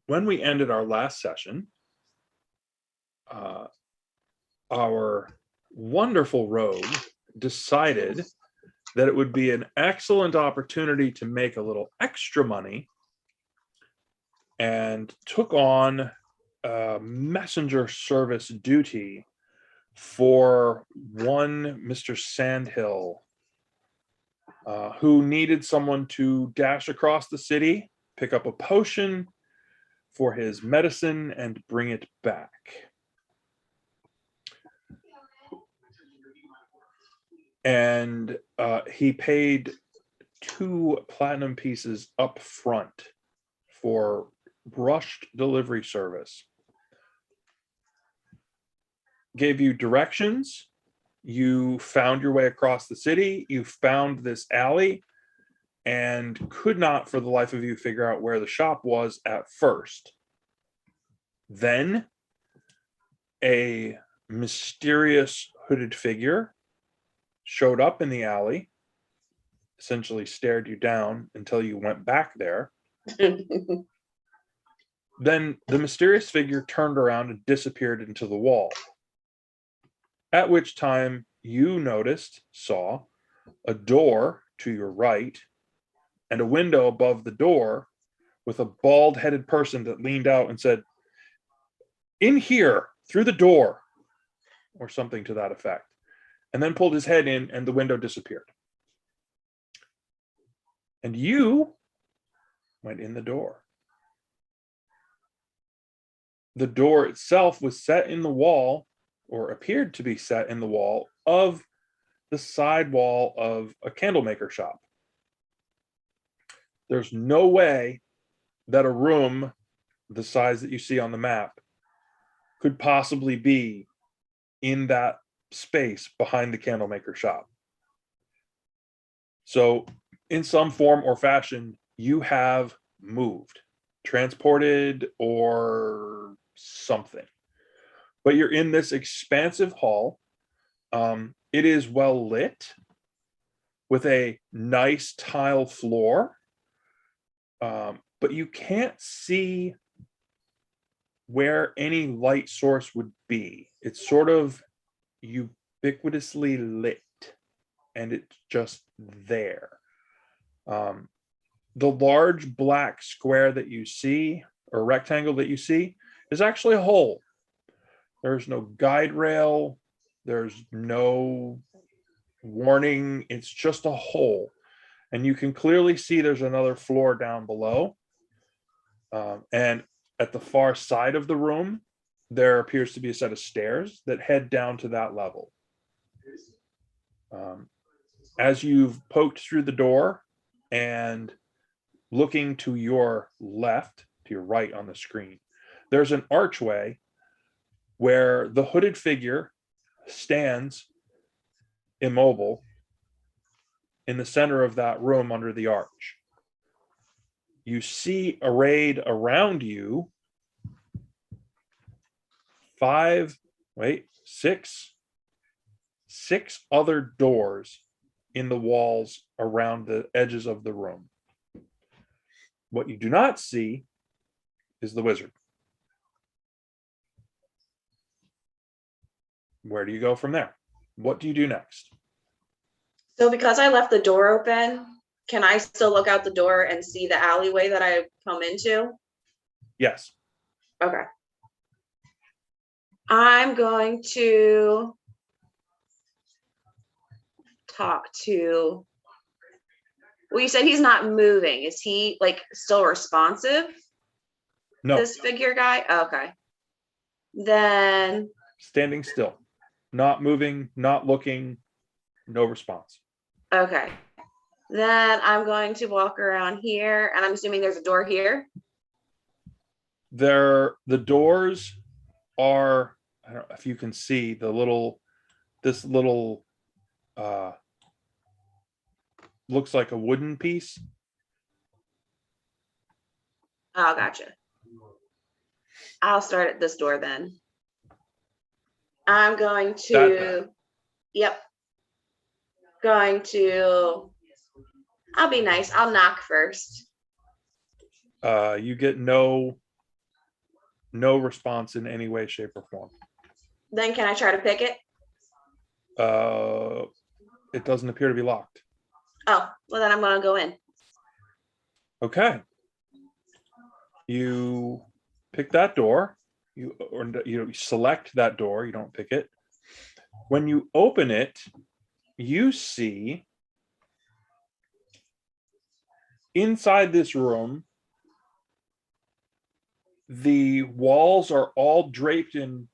when we ended our last session, our wonderful rogue decided that it would be an excellent opportunity to make a little extra money and took on messenger service duty for one Mr. Sandhill, who needed someone to dash across the city, pick up a potion for his medicine, and bring it back. And he paid 2 platinum pieces up front for rushed delivery service. Gave you directions. You found your way across the city. You found this alley and could not for the life of you figure out where the shop was at first. Then a mysterious hooded figure showed up in the alley, essentially stared you down until you went back there. Then the mysterious figure turned around and disappeared into the wall. At which time you saw a door to your right and a window above the door with a bald-headed person that leaned out and said, "In here, through the door," or something to that effect, and then pulled his head in and the window disappeared. And you went in the door. The door itself was set in the wall, or appeared to be set in the wall, of the side wall of a candlemaker shop. There's no way that a room the size that you see on the map could possibly be in that space behind the candlemaker shop. So in some form or fashion, you have moved, transported, or something. But you're in this expansive hall. It is well lit with a nice tile floor, but you can't see where any light source would be. It's sort of ubiquitously lit, and it's just there. The large black square that you see, or rectangle that you see, is actually a hole. There's no guide rail. There's no warning. It's just a hole. And you can clearly see there's another floor down below. And at the far side of the room, there appears to be a set of stairs that head down to that level. As you've poked through the door and looking to your left, to your right on the screen, there's an archway where the hooded figure stands immobile in the center of that room under the arch. You see arrayed around you six other doors in the walls around the edges of the room. What you do not see is the wizard. Where do you go from there? What do you do next? So because I left the door open, can I still look out the door and see the alleyway that I come into? Yes. Okay. I'm going to talk to, well, you said he's not moving. Is he like still responsive? No. This figure guy? Okay. Then Standing still, not moving, not looking, no response. Okay. Then I'm going to walk around here, and I'm assuming there's a door here. The doors are, I don't know if you can see this little looks like a wooden piece. Oh, gotcha. I'll start at this door then. I'm going to, yep. I'll be nice. I'll knock first. You get no No response in any way, shape, or form. Then can I try to pick it? It doesn't appear to be locked. Oh, well then I'm gonna go in. Okay. You pick that door. You select that door. You don't pick it. When you open it, you see inside this room, the walls are all draped in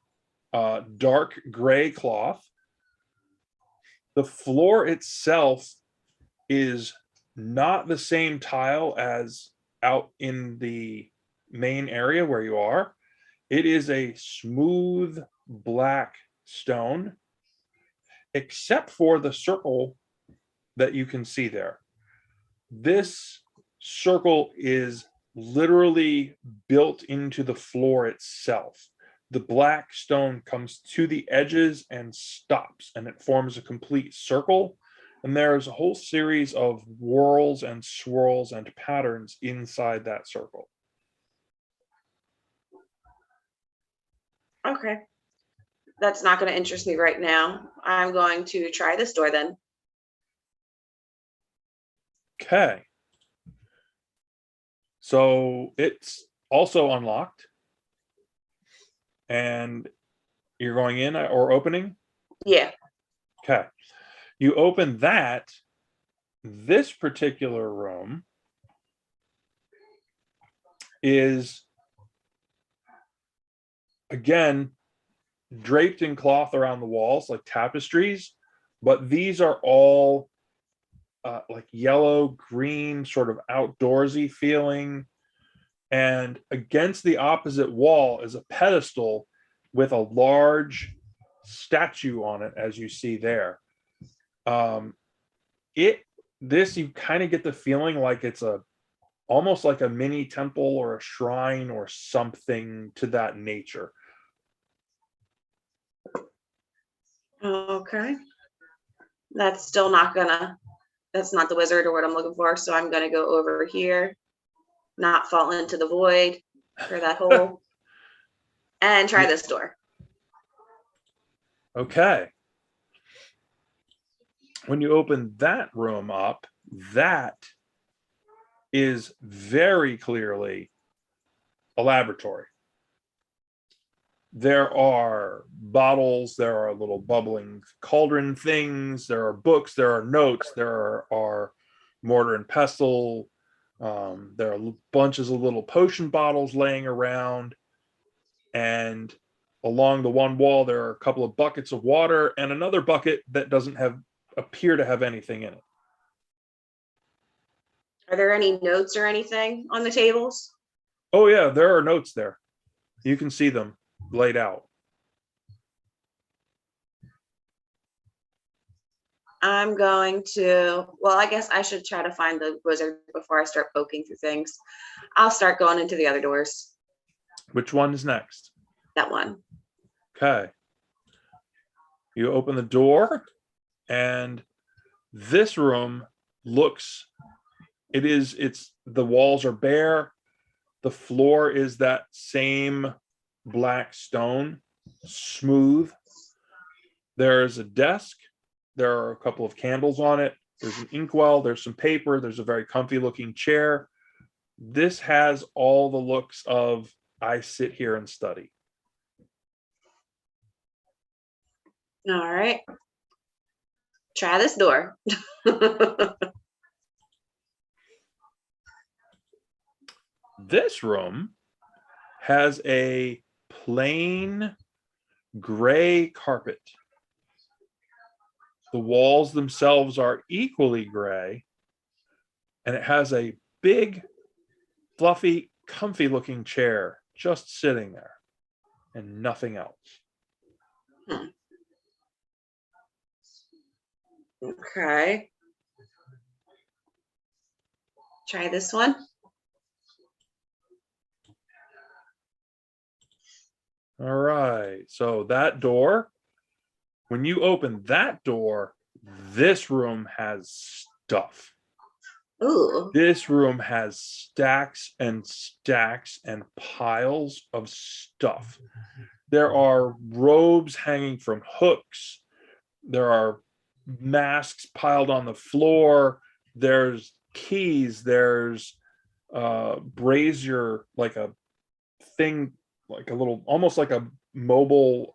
dark gray cloth. The floor itself is not the same tile as out in the main area where you are. It is a smooth black stone, except for the circle that you can see there. This circle is literally built into the floor itself. The black stone comes to the edges and stops, and it forms a complete circle. And there's a whole series of whorls and swirls and patterns inside that circle. Okay. That's not going to interest me right now. I'm going to try this door then. Okay. So it's also unlocked. And you're going in or opening? Yeah. Okay. You open that. This particular room is, again, draped in cloth around the walls like tapestries, but these are all like yellow, green, sort of outdoorsy feeling. And against the opposite wall is a pedestal with a large statue on it, as you see there. This you kind of get the feeling like it's almost like a mini temple or a shrine or something to that nature. Okay. That's not the wizard or what I'm looking for. So I'm gonna go over here, not fall into the void or that hole, and try this door. Okay. When you open that room up, that is very clearly a laboratory. There are bottles, there are little bubbling cauldron things, there are books, there are notes, there are mortar and pestle, there are bunches of little potion bottles laying around, and along the one wall there are a couple of buckets of water and another bucket that doesn't appear to have anything in it. Are there any notes or anything on the tables? Oh yeah, there are notes there. You can see them laid out. I'm going to, well, I guess I should try to find the wizard before I start poking through things. I'll start going into the other doors. Which one is next? That one. Okay. You open the door, and this room looks, the walls are bare. The floor is that same black stone, smooth. There's a desk. There are a couple of candles on it. There's an inkwell. There's some paper. There's a very comfy looking chair. This has all the looks of I sit here and study. All right. Try this door. This room has a plain gray carpet. The walls themselves are equally gray, and it has a big, fluffy, comfy looking chair just sitting there and nothing else. Okay. Try this one. All right. So that door, when you open that door, this room has stuff. Ooh. This room has stacks and stacks and piles of stuff. There are robes hanging from hooks. There are masks piled on the floor. There's keys. There's brazier, like a thing, like a little, almost like a mobile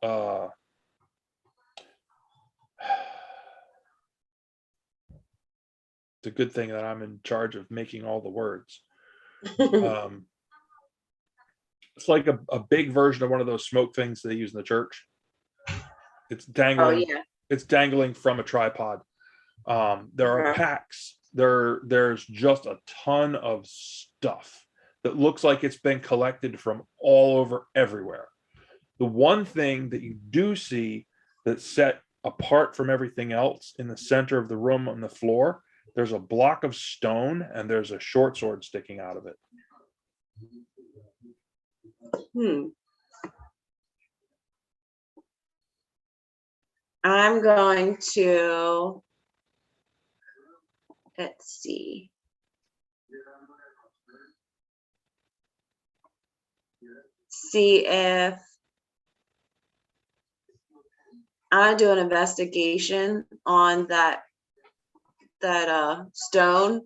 it's a good thing that I'm in charge of making all the words. um it's like a big version of one of those smoke things they use in the church. It's Oh dangling, yeah. it's dangling from a tripod. There are Okay. packs. There's just a ton of stuff that looks like it's been collected from all over everywhere. The one thing that you do see that's set apart from everything else in the center of the room on the floor, there's a block of stone and there's a short sword sticking out of it. Hmm. I'm going to, let's see. See if I do an investigation on that stone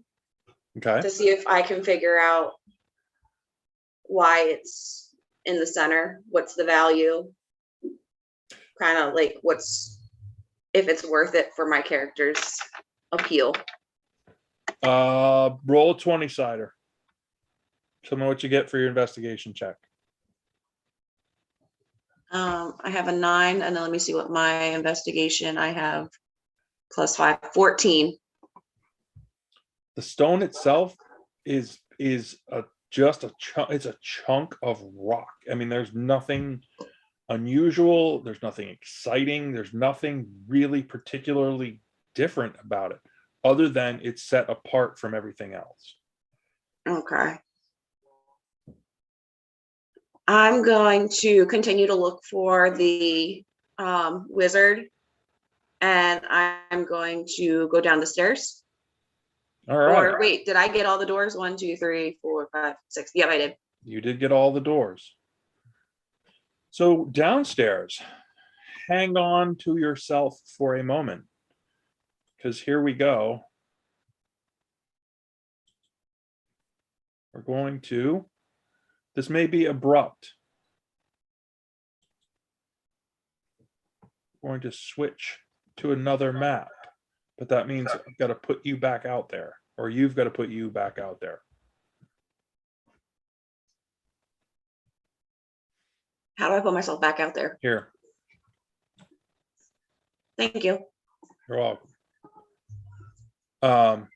Okay. to see if I can figure out why it's in the center, what's the value, kind of like what's, if it's worth it for my character's appeal. Roll a 20 sider. Tell me what you get for your investigation check. I have a 9, and then let me see what my investigation I have +5, 14. The stone itself is just a chunk. It's a chunk of rock. I mean, there's nothing unusual. There's nothing exciting. There's nothing really particularly different about it, other than it's set apart from everything else. Okay. I'm going to continue to look for the wizard, and I'm going to go down the stairs. All right. Or wait, did I get all the doors? 1, 2, 3, 4, 5, 6. Yep, I did. You did get all the doors. So downstairs, hang on to yourself for a moment, because here we go. We're going to, this may be abrupt. We're going to switch to another map, but that means I've got to put you back out there, or you've got to put you back out there. How do I put myself back out there? Here, Thank you. you're welcome.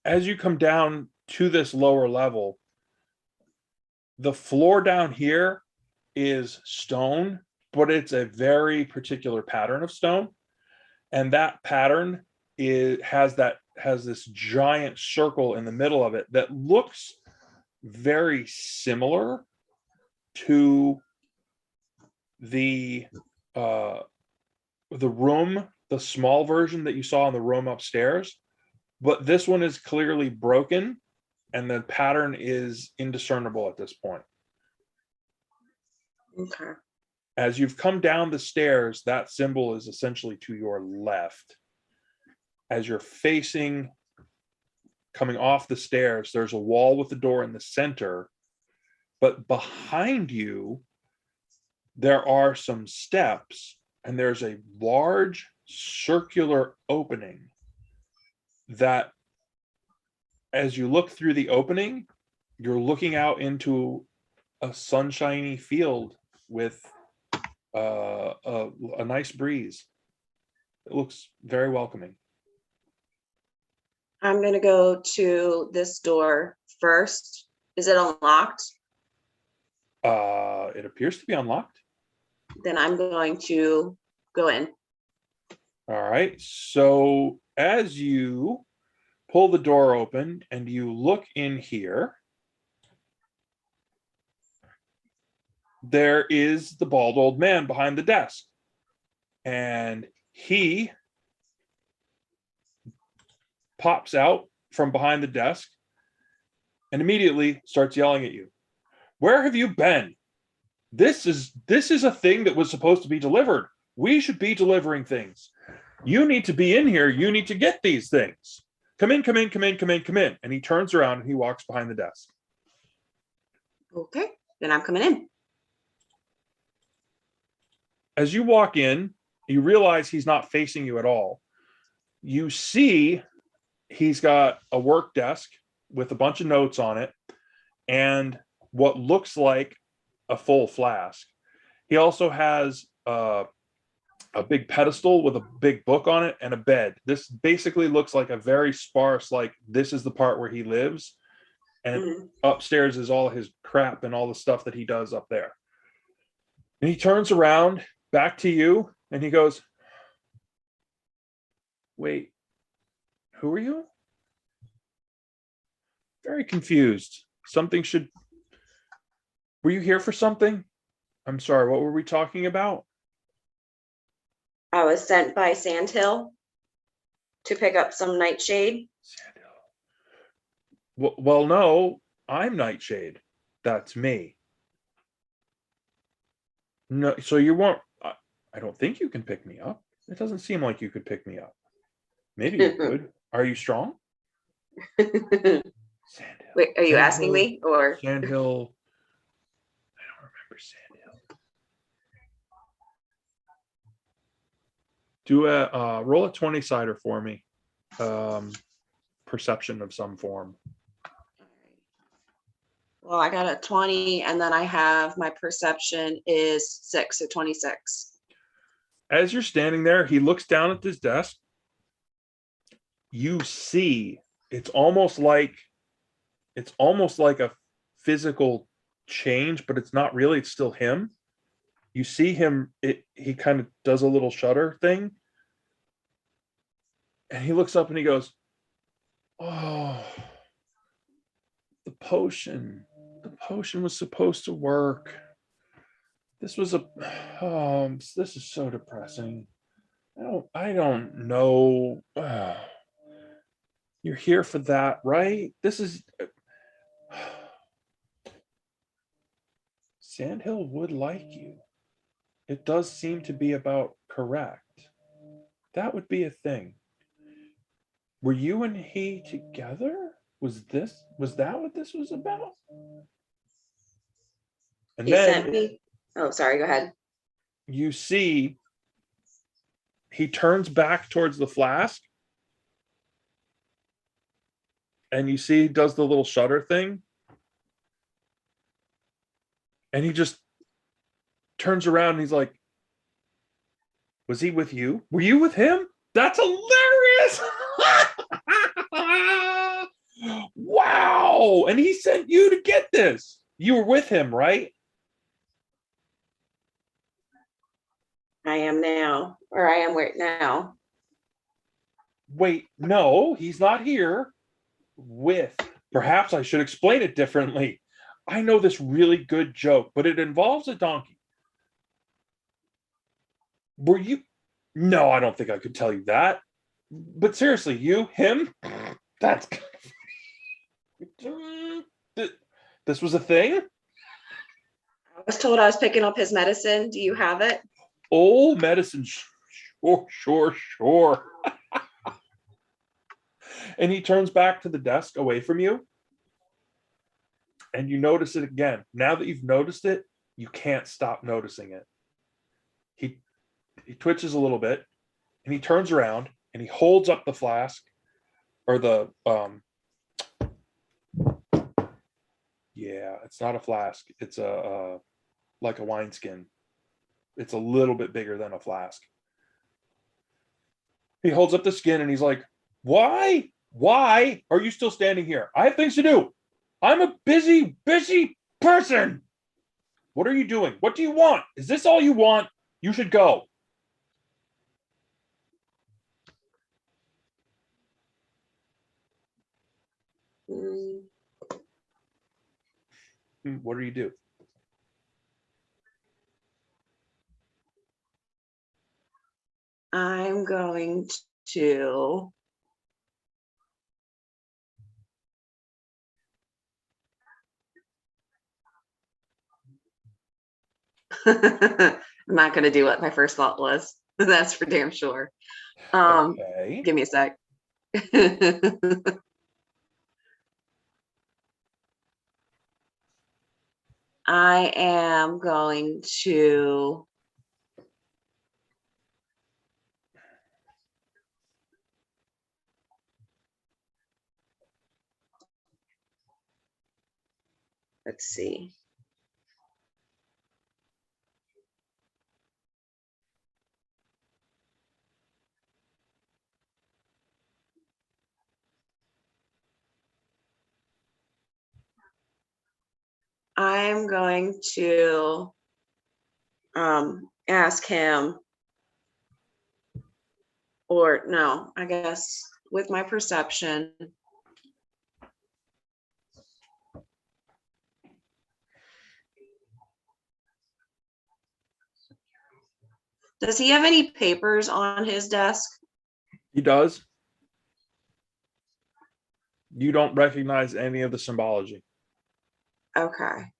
As you come down to this lower level, the floor down here is stone, but it's a very particular pattern of stone. And that pattern has this giant circle in the middle of it that looks very similar to the room, the small version that you saw in the room upstairs, but this one is clearly broken and the pattern is indiscernible at this point. Okay. As you've come down the stairs, that symbol is essentially to your left. As you're facing, coming off the stairs, there's a wall with the door in the center, but behind you, there are some steps and there's a large circular opening that, as you look through the opening, you're looking out into a sunshiny field with a nice breeze. It looks very welcoming. I'm going to go to this door first. Is it unlocked? It appears to be unlocked. Then I'm going to go in. All right. So as you pull the door open and you look in here, there is the bald old man behind the desk. And he pops out from behind the desk and immediately starts yelling at you. Where have you been? This is a thing that was supposed to be delivered. We should be delivering things. You need to be in here. You need to get these things. Come in, come in, come in, come in, come in. And he turns around and he walks behind the desk. Okay, then I'm coming in. As you walk in, you realize he's not facing you at all. You see he's got a work desk with a bunch of notes on it and what looks like a full flask. He also has a big pedestal with a big book on it and a bed. This basically looks like a very sparse, like this is the part where he lives. And upstairs is all his crap and all the stuff that he does up there. And he turns around back to you and he goes, wait, who are you? Very confused. Were you here for something? I'm sorry, what were we talking about? I was sent by Sandhill to pick up some nightshade. Well, no, I'm Nightshade. That's me. No, so you won't. I don't think you can pick me up. It doesn't seem like you could pick me up. Maybe you could. Are you strong? Sandhill. Wait, are you asking me or Sandhill? I don't remember Sandhill. Do a roll a 20-sider for me. Perception of some form. Well, I got a 20 and then I have my perception is 6, so 26. As you're standing there, he looks down at this desk. You see, it's almost like a physical change, but it's not really. It's still him. You see him. He kind of does a little shudder thing, and he looks up and he goes, "Oh, the potion. The potion was supposed to work. This was this is so depressing. I don't know. You're here for that, right? This is Sandhill would like you. It does seem to be about correct. That would be a thing. Were you and he together? Was that what this was about?" And He sent me. Oh, sorry, go ahead. You see he turns back towards the flask and you see he does the little shutter thing and he just turns around and he's like, was he with you? Were you with him? That's hilarious. Wow. And he sent you to get this. You were with him, right? I am now, or I am where now. Wait, no, he's not here. With. Perhaps I should explain it differently. I know this really good joke, but it involves a donkey. Were you? No, I don't think I could tell you that. But seriously, him? That's. This was a thing? I was told I was picking up his medicine. Do you have it? Oh, medicine. Sure. And he turns back to the desk away from you. And you notice it again. Now that you've noticed it, you can't stop noticing it. He twitches a little bit and he turns around and he holds up the flask or the it's not a flask. It's a like a wineskin. It's a little bit bigger than a flask. He holds up the skin and he's like, why are you still standing here? I have things to do. I'm a busy person. What are you doing? What do you want? Is this all you want? You should go. What do you do? I'm going to I'm not gonna do what my first thought was. That's for damn sure. Okay. Give me a sec. I am going to let's see. I'm going to ask him, or no, I guess with my perception. Does he have any papers on his desk? He does. You don't recognize any of the symbology. Okay.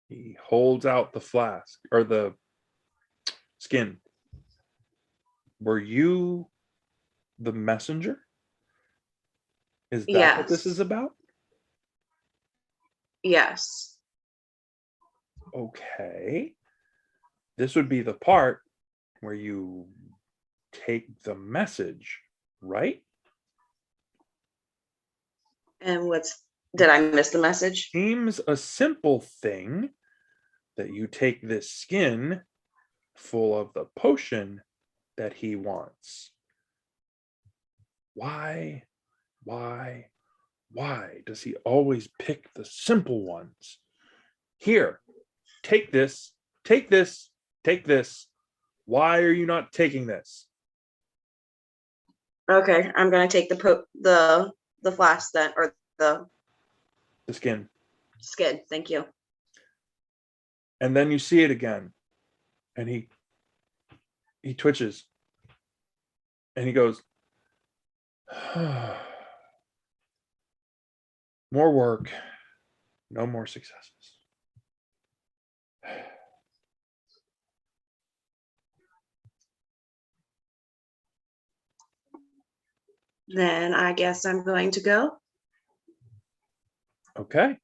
He holds out the flask or the skin. Were you the messenger? Is that what this is Yes. about? Yes. Okay. This would be the part where you take the message, right? And did I miss the message? Seems a simple thing that you take this skin full of the potion that he wants. Why does he always pick the simple ones? Here, take this, take this, take this. Why are you not taking this? Okay, I'm gonna take the flask then, or the The skin. skin. Thank you. And then you see it again. And he twitches. And he goes, more work, no more successes. Then I guess I'm going to go. Okay.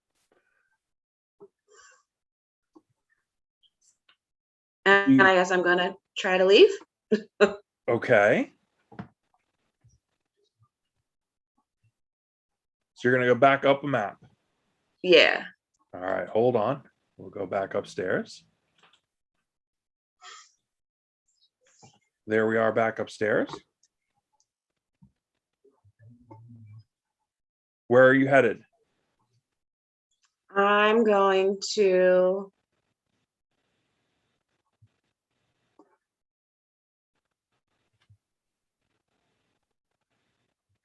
And I guess I'm gonna try to leave. Okay. So you're going to go back up a map. Yeah. All right, hold on. We'll go back upstairs. There we are back upstairs. Where are you headed? I'm going to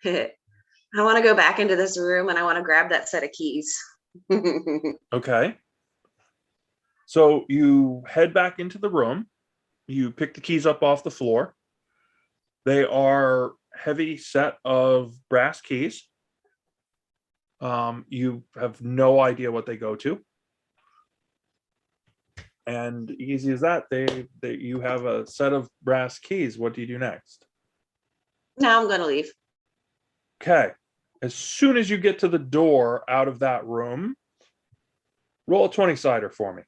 I want to go back into this room and I want to grab that set of keys. Okay. So you head back into the room. You pick the keys up off the floor. They are heavy set of brass keys. You have no idea what they go to. And easy as that, you have a set of brass keys. What do you do next? Now I'm gonna leave. Okay. As soon as you get to the door out of that room, roll a 20-sider for me.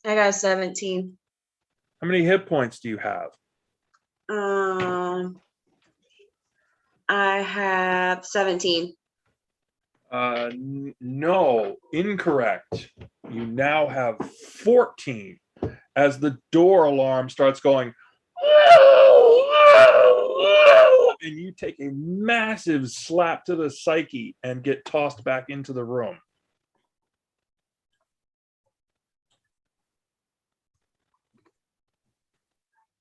I got a 17. How many hit points do you have? I have 17. No, incorrect. You now have 14 as the door alarm starts going, and you take a massive slap to the psyche and get tossed back into the room.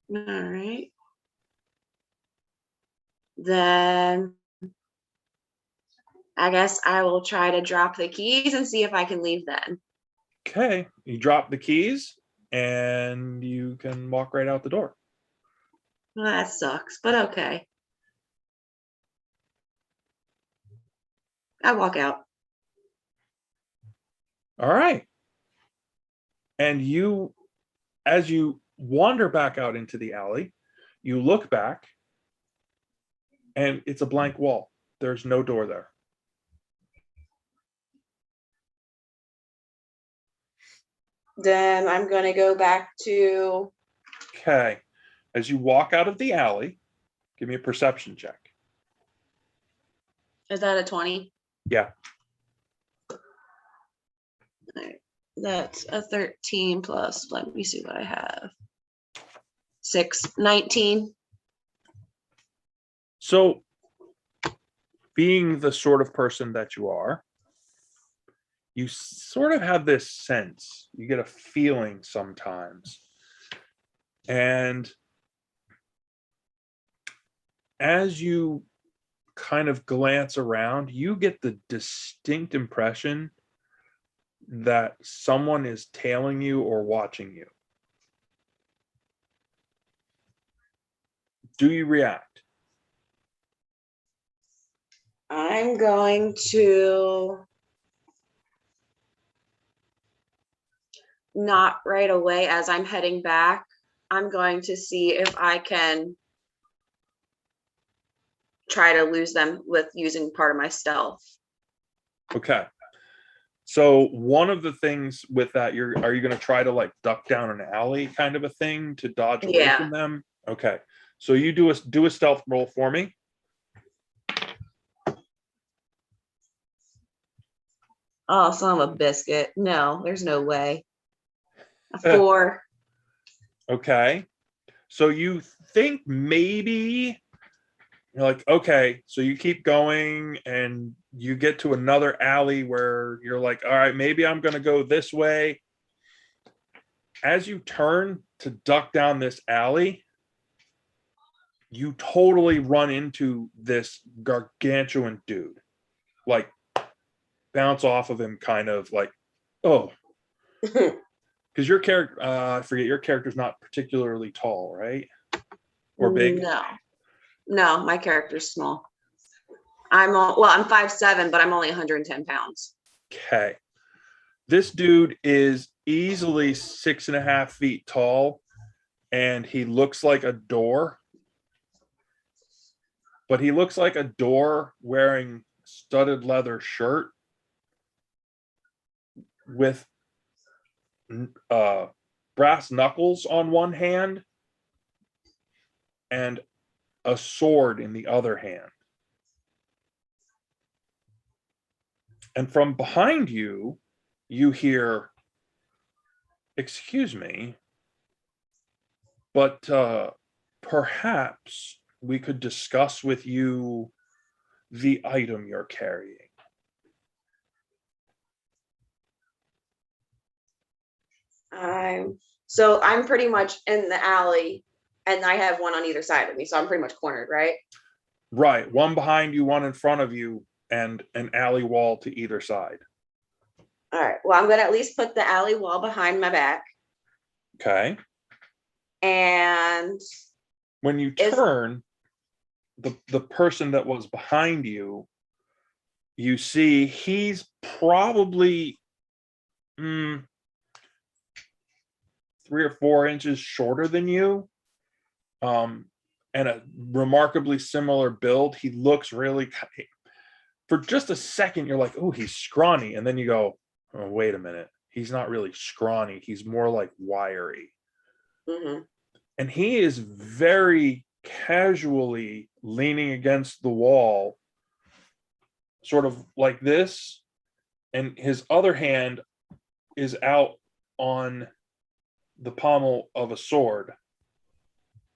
All right. Then I guess I will try to drop the keys and see if I can leave then. Okay, you drop the keys and you can walk right out the door. Well, that sucks, but okay. I walk out. All right. And you, as you wander back out into the alley, you look back and it's a blank wall. There's no door there. Then I'm going to go back to. Okay. As you walk out of the alley, give me a perception check. Is that a 20? Yeah. All right. That's a 13 plus. Let me see what I have. 19. So, being the sort of person that you are, you sort of have this sense, you get a feeling sometimes. And as you kind of glance around, you get the distinct impression that someone is tailing you or watching you. Do you react? I'm going to not right away as I'm heading back. I'm going to see if I can try to lose them with using part of my stealth. Okay. So one of the things with that, are you going to try to like duck down an alley kind of a thing to dodge away from them? Okay. So you do a stealth roll for me. Oh, son of a biscuit. No, there's no way. A 4. Okay. So you think maybe you're like, okay, so you keep going and you get to another alley where you're like, all right, maybe I'm going to go this way. As you turn to duck down this alley, you totally run into this gargantuan dude. Like, bounce off of him, kind of like, oh. Because your character, I forget, your character's not particularly tall, right? Or big? No, my character's small. I'm 5'7", but I'm only 110 pounds. Okay. This dude is easily 6.5 feet tall, and he looks like a door. But he looks like a door wearing studded leather shirt with brass knuckles on one hand and a sword in the other hand. And from behind you, you hear, excuse me, but perhaps we could discuss with you the item you're carrying. I'm pretty much in the alley, and I have one on either side of me, so I'm pretty much cornered, right? Right. One behind you, one in front of you, and an alley wall to either side. All right. Well, I'm going to at least put the alley wall behind my back. Okay. And when you turn, the person that was behind you, you see he's probably 3 or 4 inches shorter than you, and a remarkably similar build. He looks really, for just a second you're like, oh, he's scrawny, and then you go, oh, wait a minute, he's not really scrawny, he's more like wiry. Mm-hmm. And he is very casually leaning against the wall, sort of like this, and his other hand is out on the pommel of a sword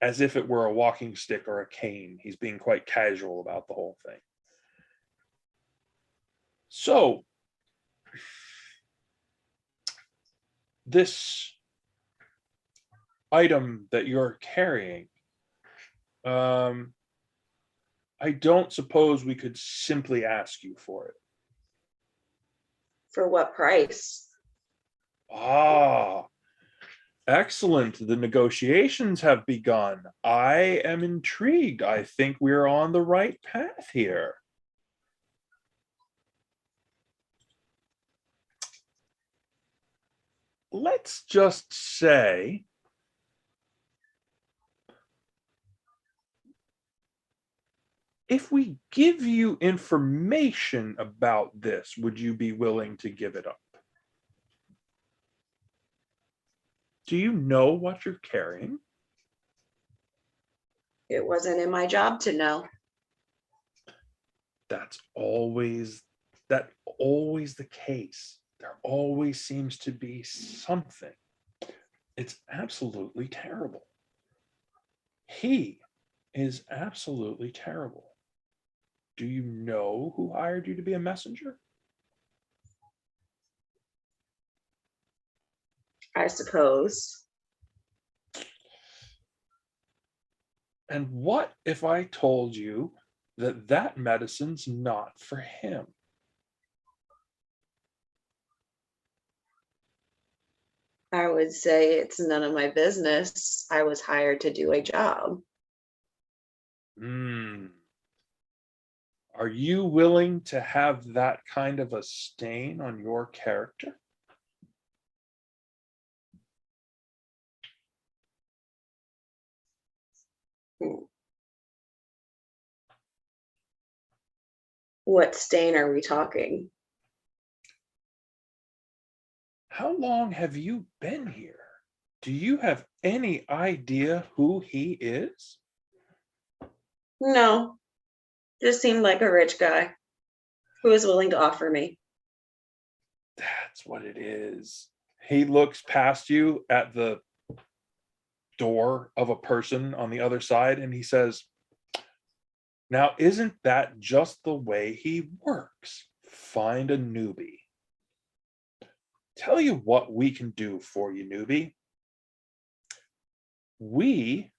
as if it were a walking stick or a cane. He's being quite casual about the whole thing. So, this item that you're carrying, I don't suppose we could simply ask you for it. For what price? Ah, excellent. The negotiations have begun. I am intrigued. I think we're on the right path here. let's just say if we give you information about this, would you be willing to give it up? Do you know what you're carrying? It wasn't in my job to know. That's always the case. There always seems to be something. It's absolutely terrible. He is absolutely terrible. Do you know who hired you to be a messenger? I suppose. And what if I told you that that medicine's not for him? I would say it's none of my business. I was hired to do a job. Are you willing to have that kind of a stain on your character? What stain are we talking? How long have you been here? Do you have any idea who he is? No, just seemed like a rich guy who was willing to offer me. That's what it is. He looks past you at the door of a person on the other side and he says, "Now, isn't that just the way he works? Find a newbie. Tell you what we can do for you, newbie. We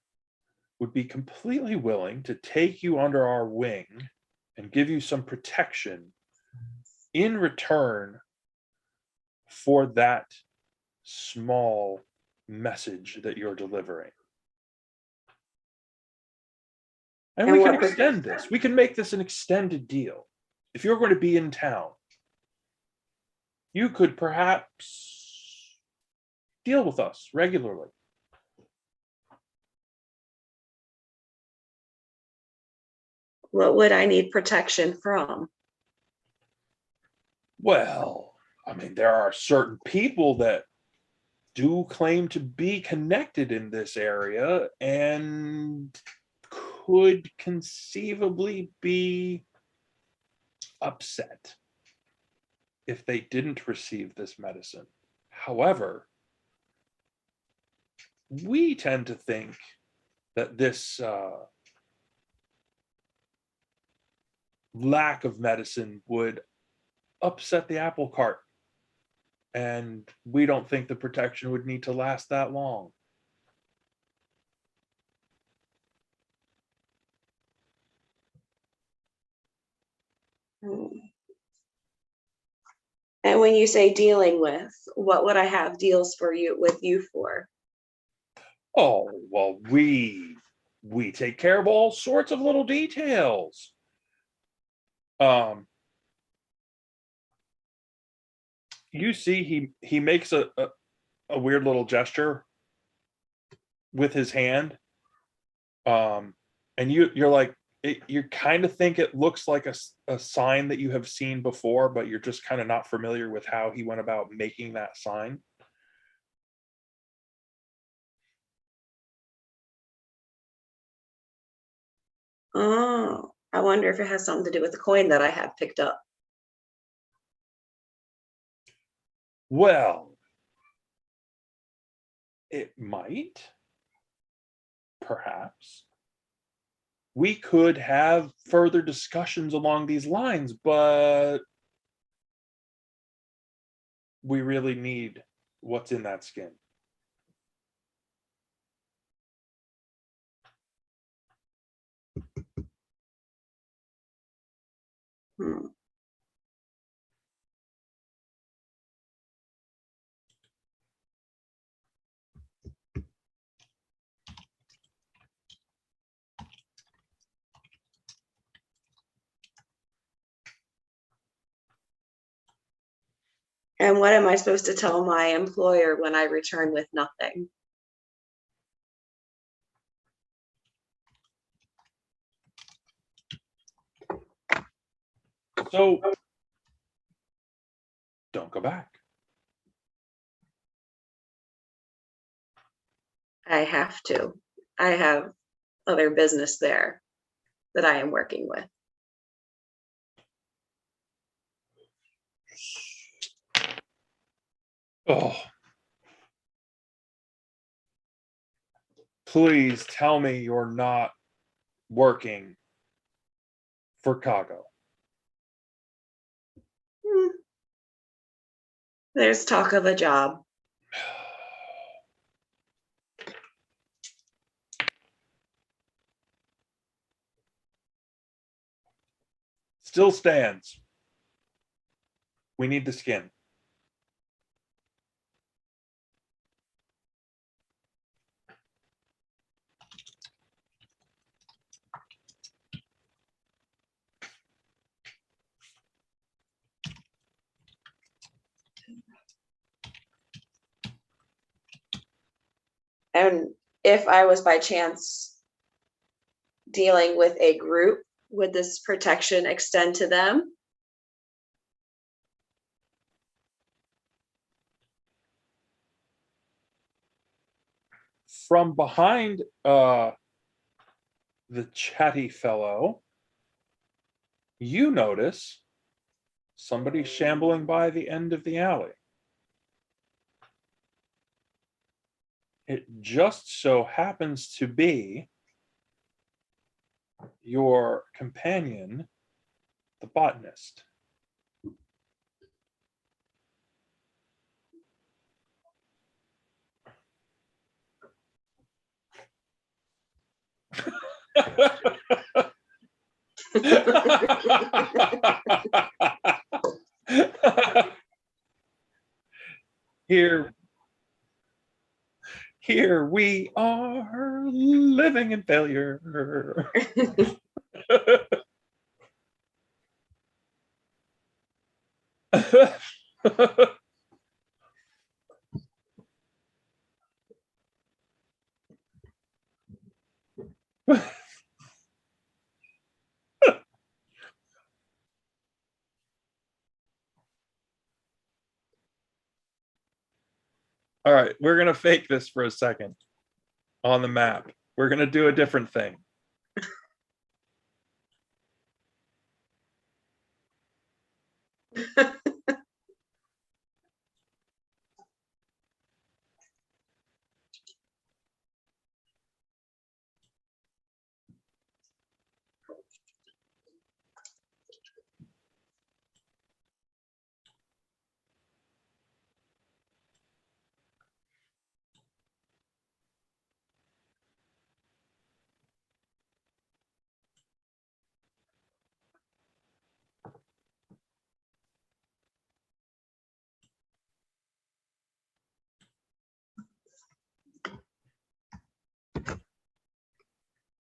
would be completely willing to take you under our wing and give you some protection in return for that small message that you're delivering. And And we can what extend this. We can make this an extended deal. If you're going to be in town, you could perhaps deal with us regularly." what would I need protection from? Well, I mean, there are certain people that do claim to be connected in this area and could conceivably be upset if they didn't receive this medicine. However, we tend to think that this lack of medicine would upset the apple cart, and we don't think the protection would need to last that long. And when you say dealing with, what would I have deals for you with you for? Oh, well, we take care of all sorts of little details. You see, he makes a weird little gesture with his hand, and you're like, you kind of think it looks like a sign that you have seen before, but you're just kind of not familiar with how he went about making that sign. Oh, I wonder if it has something to do with the coin that I have picked up. Well, it might, perhaps. We could have further discussions along these lines, but we really need what's in that skin. Hmm. And what am I supposed to tell my employer when I return with nothing? So don't go back. I have to. I have other business there that I am working with. Oh, please tell me you're not working for Chicago. There's talk of a job. Still stands. We need the skin. And if I was by chance dealing with a group, would this protection extend to them? From behind the chatty fellow, you notice somebody shambling by the end of the alley. It just so happens to be your companion, the botanist. Here we are living in failure. All right, we're going to fake this for a second on the map. We're going to do a different thing.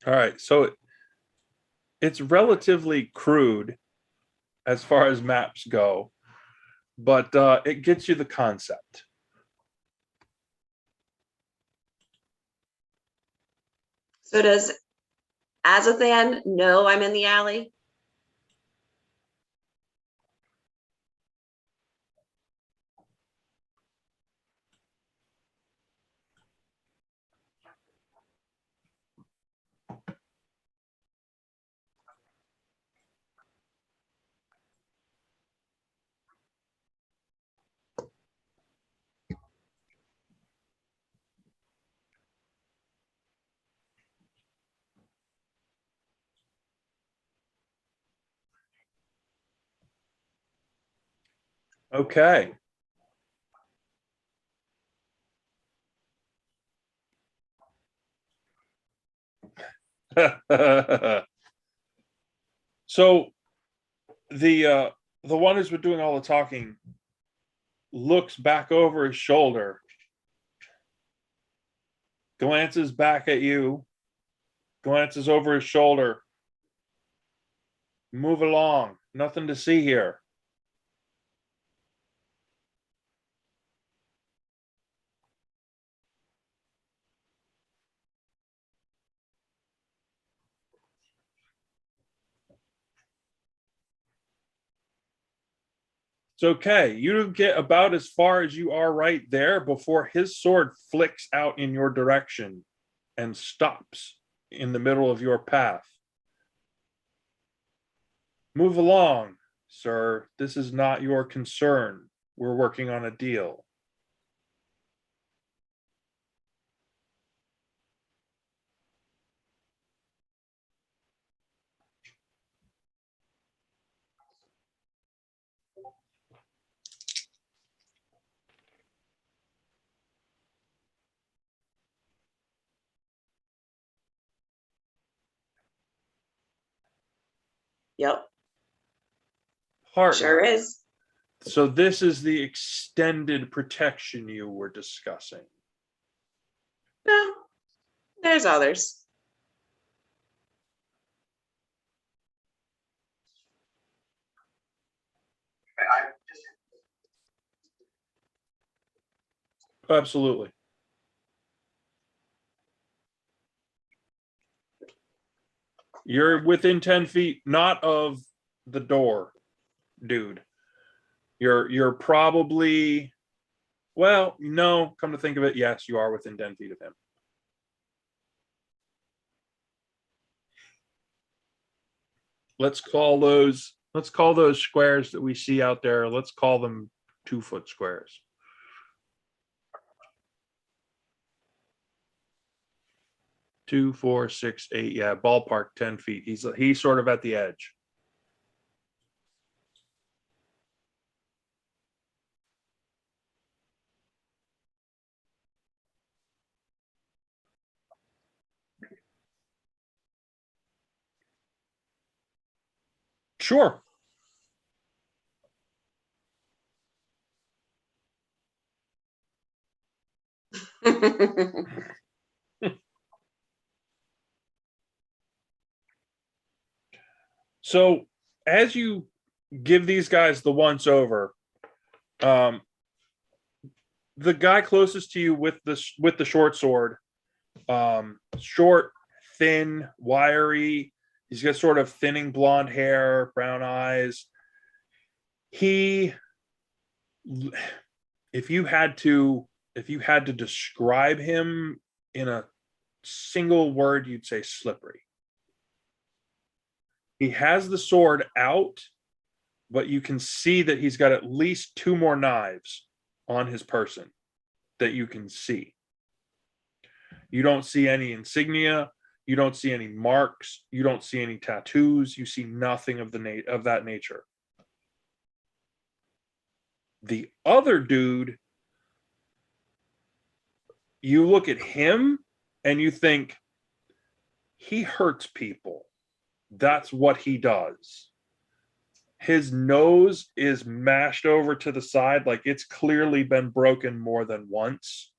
All right, so it's relatively crude as far as maps go, but it gets you the concept. So does Azathan know I'm in the alley? Okay. So the one who's been doing all the talking looks back over his shoulder, glances back at you, glances over his shoulder. Move along. Nothing to see here. It's okay. You get about as far as you are right there before his sword flicks out in your direction and stops in the middle of your path. Move along, sir. This is not your concern. We're working on a deal. Yep. Partner. Sure is. So this is the extended protection you were discussing. No, there's others. Absolutely. You're within 10 feet, not of the door, dude. You're probably, well, no, come to think of it, yes, you are within 10 feet of him. Let's call those squares that we see out there, let's call them 2-foot squares. 2, 4, 6, 8, yeah, ballpark 10 feet. He's sort of at the edge. Sure. So as you give these guys the once over, the guy closest to you with the short sword, short, thin, wiry. He's got sort of thinning blonde hair, brown eyes. If you had to describe him in a single word, you'd say slippery. He has the sword out, but you can see that he's got at least 2 more knives on his person that you can see. You don't see any insignia. You don't see any marks. You don't see any tattoos. You see nothing of that nature. The other dude, you look at him and you think, he hurts people. That's what he does. His nose is mashed over to the side, like it's clearly been broken more than once.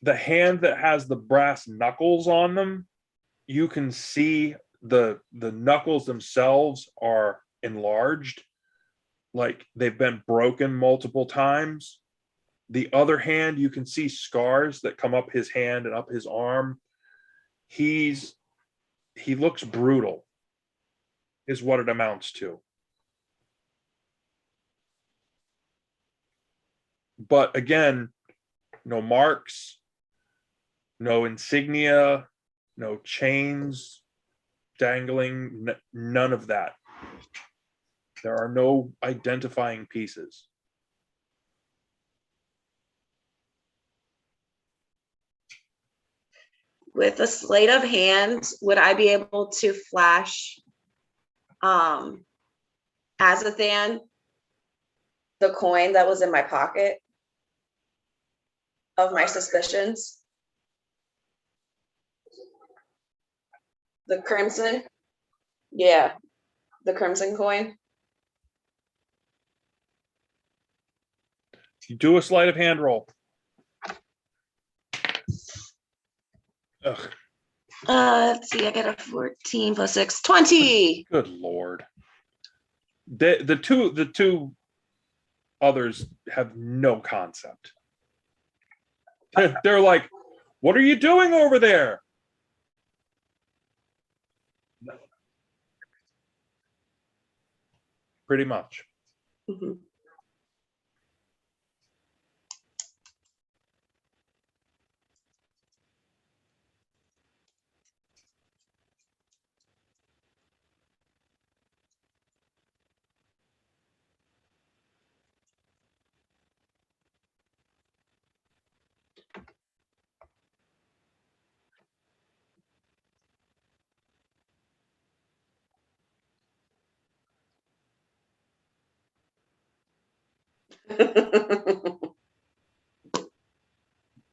The hand that has the brass knuckles on them, you can see the knuckles themselves are enlarged, like they've been broken multiple times. The other hand, you can see scars that come up his hand and up his arm. He looks brutal, is what it amounts to. But again, no marks, no insignia, no chains dangling, none of that. There are no identifying pieces. With a sleight of hand, would I be able to flash Azathan the coin that was in my pocket of my suspicions? The crimson? Yeah, the crimson coin. You do a sleight of hand roll. Ugh. Let's see, I got a 14 plus 6, 20. Good Lord. The two others have no concept. They're like, what are you doing over there? pretty much. Mhm.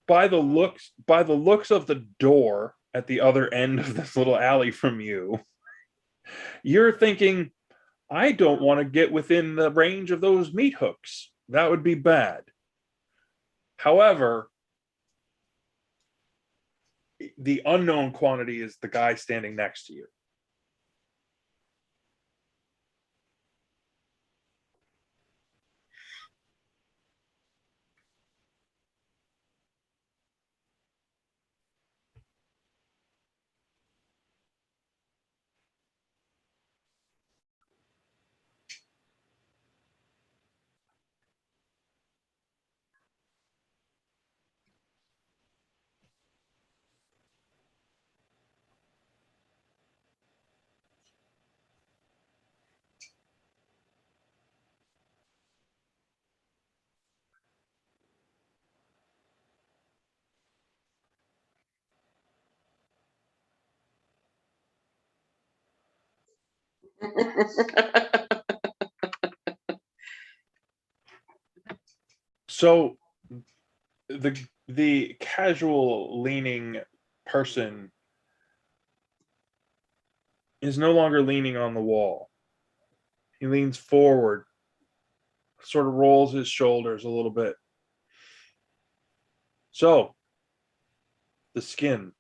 By the looks of the door at the other end of this little alley from you, you're thinking, I don't want to get within the range of those meat hooks. That would be bad. However, the unknown quantity is the guy standing next to you. So the casual leaning person is no longer leaning on the wall. He leans forward, sort of rolls his shoulders a little bit. So, the skin.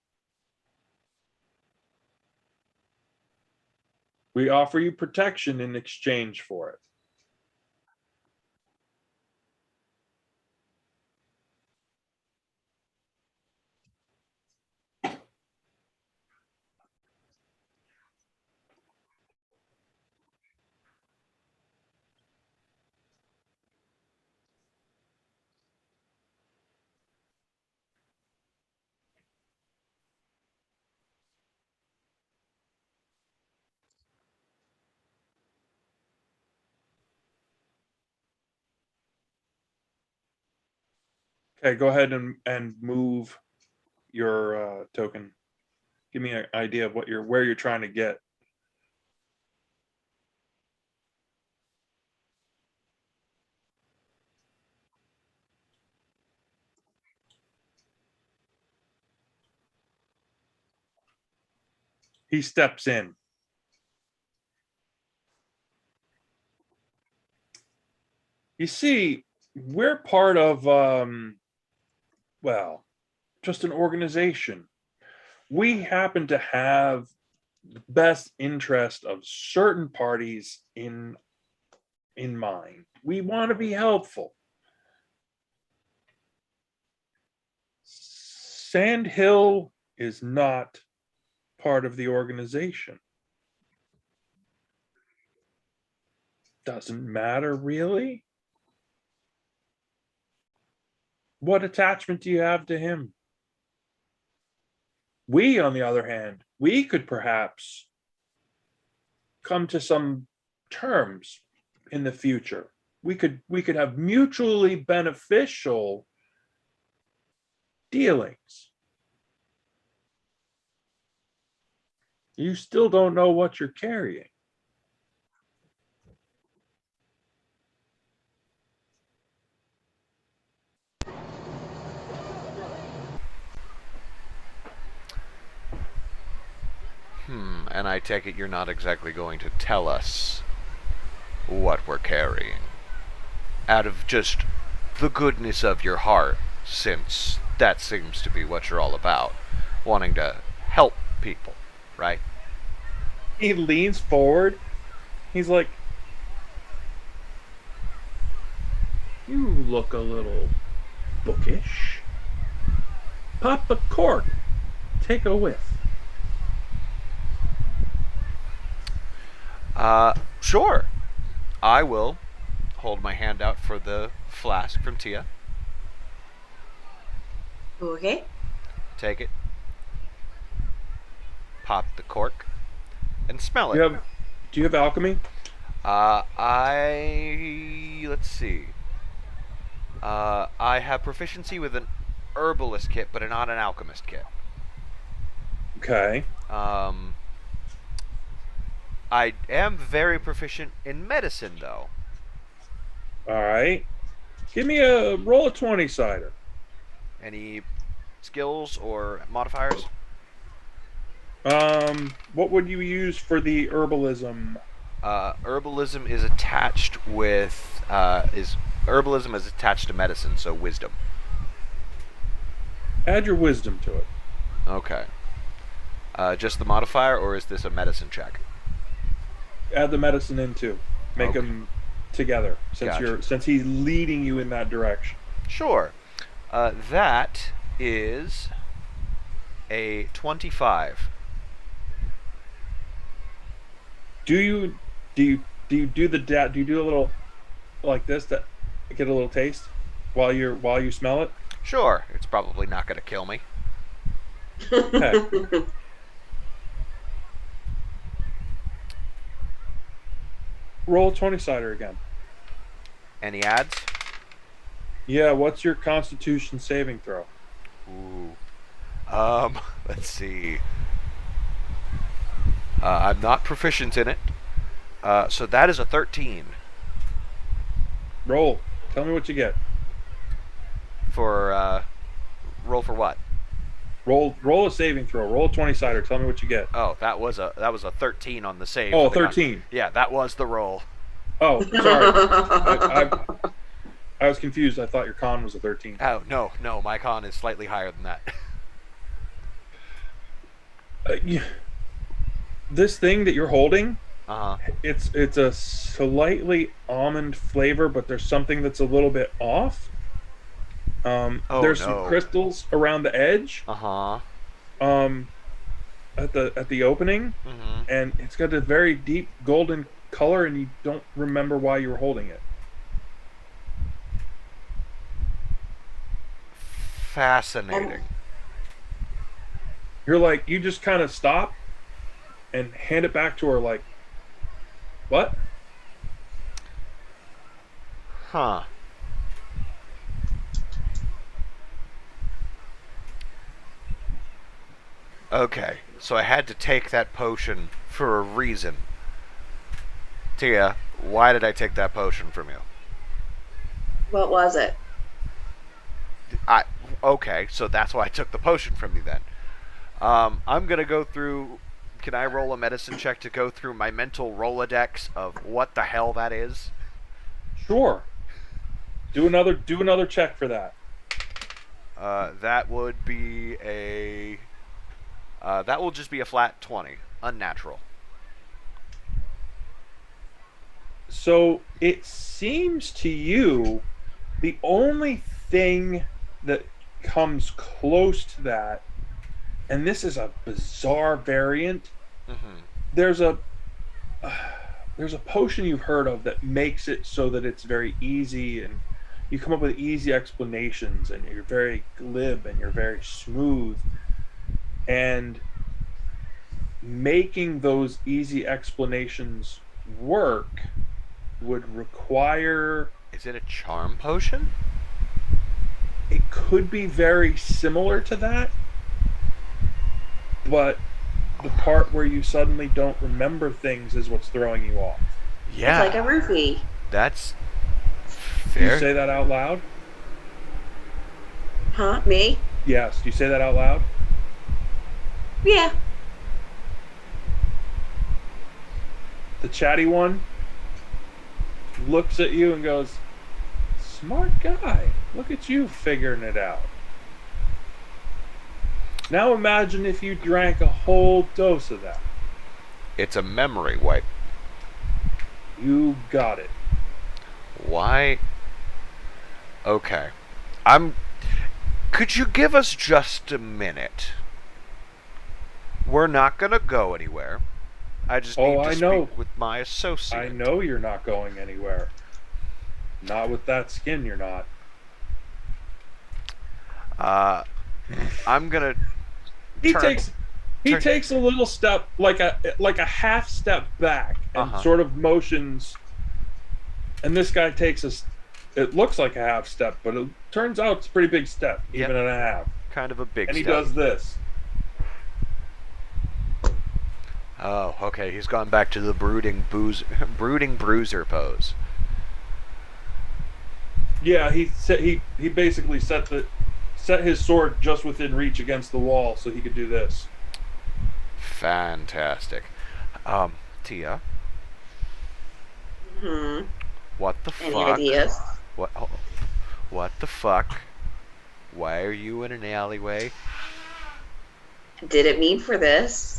We offer you protection in exchange for it. Okay, go ahead and move your token. Give me an idea of where you're trying to get. He steps in. You see, we're part of well, just an organization. We happen to have the best interest of certain parties in mind. We want to be helpful. Sand Hill is not part of the organization. Doesn't matter, really. What attachment do you have to him? We, on the other hand, we could perhaps come to some terms in the future. We could have mutually beneficial dealings. You still don't know what you're carrying. And I take it you're not exactly going to tell us what we're carrying. Out of just the goodness of your heart, since that seems to be what you're all about. Wanting to help people, right? He leans forward. He's like, you look a little bookish. Pop the cork. Take a whiff. Sure. I will hold my hand out for the flask from Thia. Okay. Take it. Pop the cork. And smell Do you it. have alchemy? Let's see. I have proficiency with an herbalist kit, but not an alchemist kit. Okay. I am very proficient in medicine, though. All right. Give me a roll of 20 cider. Any skills or modifiers? What would you use for the herbalism? Herbalism is attached with herbalism is attached to medicine, so wisdom. Add your wisdom to it. Okay. Just the modifier, or is this a medicine check? Add the medicine in too. Make Okay. them together Gotcha. since he's leading you in that direction. Sure. That is a 25. Do you do a little like this to get a little taste while you smell it? Sure. It's probably not going to kill me. Okay. Roll 20 cider again. Any ads? Yeah, what's your constitution saving throw? Ooh. Let's see. I'm not proficient in it. So that is a 13 Roll. Tell me what you get. for roll for what? Roll a saving throw. Roll a 20 cider. Tell me what you get. Oh, that was a 13 on the save. Oh, for the 13. Yeah, that was the roll. Oh, sorry. I was confused. I thought your con was a 13. Oh, no, my con is slightly higher than that. Yeah. This thing that you're holding, Uh-huh. it's a slightly almond flavor, but there's something that's a little bit off. Oh, There's no. some crystals around the edge, Uh-huh. at the opening, Mm-hmm. and it's got a very deep golden color, and you don't remember why you were holding it. Fascinating. You're like, you just kind of stop and hand it back to her, like, what? Huh. Okay, so I had to take that potion for a reason. Tia, why did I take that potion from you? What was it? Okay, so that's why I took the potion from you then. I'm gonna go through. Can I roll a medicine check to go through my mental Rolodex of what the hell that is? Sure. Do another check for that. That would be a. That will just be a flat 20, unnatural. So it seems to you the only thing that comes close to that, and this is a bizarre variant. Mm-hmm. There's a potion you've heard of that makes it so that it's very easy, and you come up with easy explanations, and you're very glib and you're very smooth, and making those easy explanations work would require. Is it a charm potion? It could be very similar to that, but the part where you suddenly don't remember things is what's throwing you off. Yeah. It's like a roofie. That's Do you fair. say that out loud? Huh? Me? Yes. Do you say that out loud? Yeah. The chatty one looks at you and goes, "Smart guy. Look at you figuring it out." Now imagine if you drank a whole dose of that. It's a memory wipe. You got it. Why? Okay. Could you give us just a minute? We're not gonna go anywhere. I just Oh, need to I know. speak with my associate. I know you're not going anywhere. Not with that skin, you're not. I'm gonna He turn. takes he turn. takes a little step, like a half step back, and Uh-huh. sort of motions. And this guy takes it looks like a half step, but it turns out it's a pretty big step, Yep. even at a half. Kind of a big And he step. does this. Oh, okay. He's gone back to the brooding bruiser pose. Yeah, he basically set his sword just within reach against the wall so he could do this. Fantastic. Tia, Hmm. what the Any fuck? ideas? What the fuck? Why are you in an alleyway? Didn't mean for this.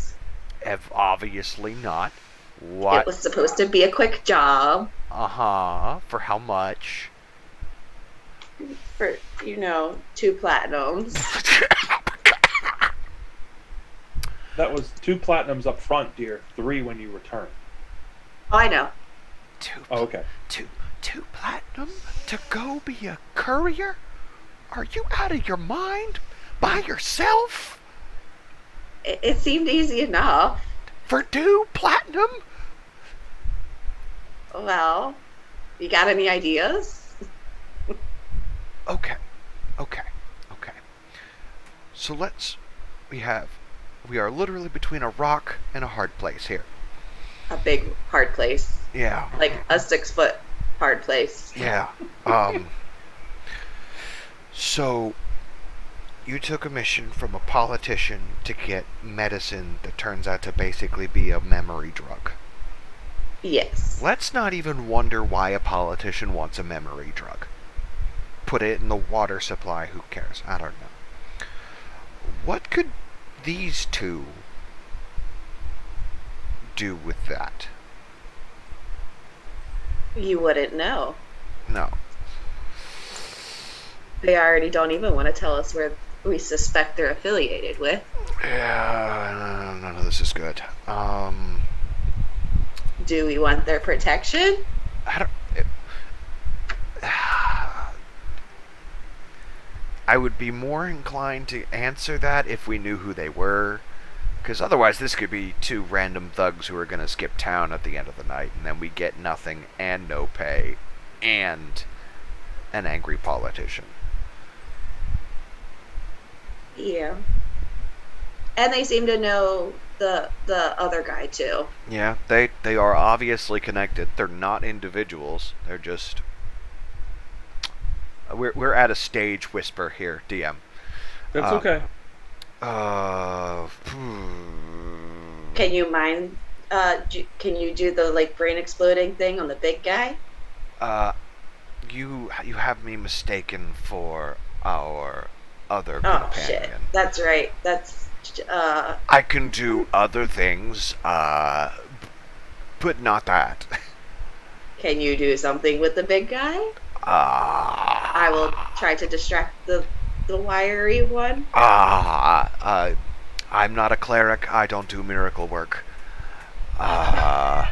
Obviously not. It What? was supposed to be a quick job For how much? for, 2 platinums. That was 2 platinums up front, dear. 3 when you return. Oh, I know. Oh, okay. Two platinum to go be a courier? Are you out of your mind? By yourself? It seemed easy enough. For 2 platinum? Well, you got any ideas? Okay. So we are literally between a rock and a hard place here. A big hard place. Yeah. Like a 6-foot hard place. Yeah. So you took a mission from a politician to get medicine that turns out to basically be a memory drug. Yes. Let's not even wonder why a politician wants a memory drug. Put it in the water supply, who cares? I don't know. What could these two do with that? You wouldn't know. No. They already don't even want to tell us where we suspect they're affiliated with. Yeah, none of this is good. Do we want their protection? I don't. I would be more inclined to answer that if we knew who they were. Because otherwise, this could be 2 random thugs who are going to skip town at the end of the night, and then we get nothing and no pay and an angry politician. Yeah. And they seem to know the other guy too. Yeah, they are obviously connected. They're not individuals. They're just. We're at a stage whisper here, DM. That's okay. Can you mind? Can you do the brain exploding thing on the big guy? You have me mistaken for our other Oh companion. shit! That's right. That's I can do other things, but not that. Can you do something with the big guy? I will try to distract the wiry one. I'm not a cleric. I don't do miracle work. I